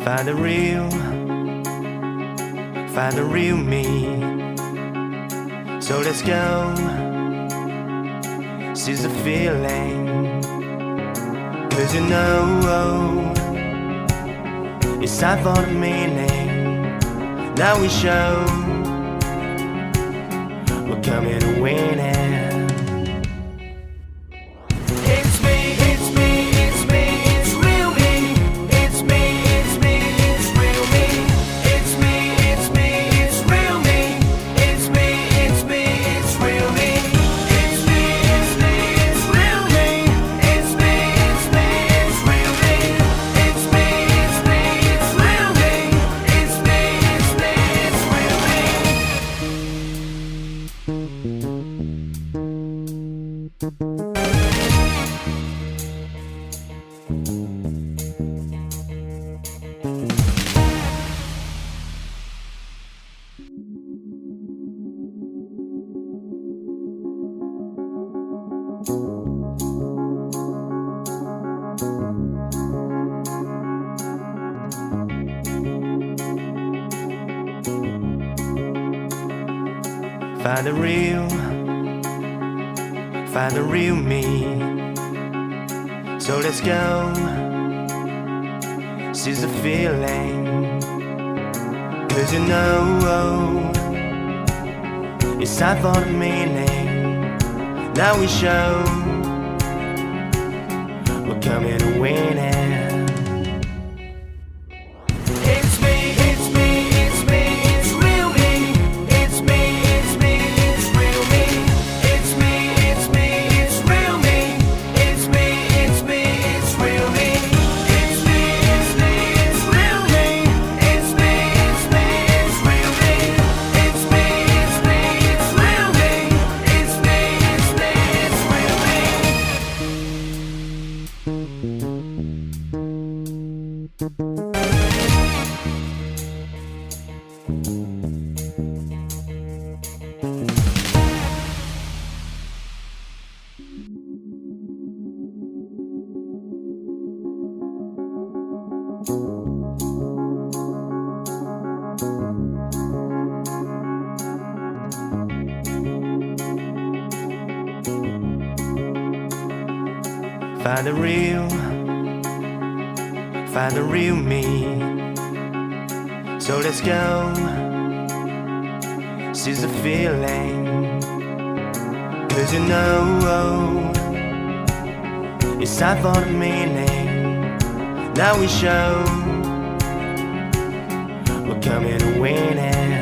Find the real me. So let's go, seize the feeling. 'Cause you know it's time for the meaning. Now we show we're coming to win it. Find the real me. So let's go, seize the feeling. 'Cause you know it's time for the meaning. Now we show we're coming to win it. Find the real me. So let's go, seize the feeling. 'Cause you know it's time for the meaning. Now we show we're coming to win it.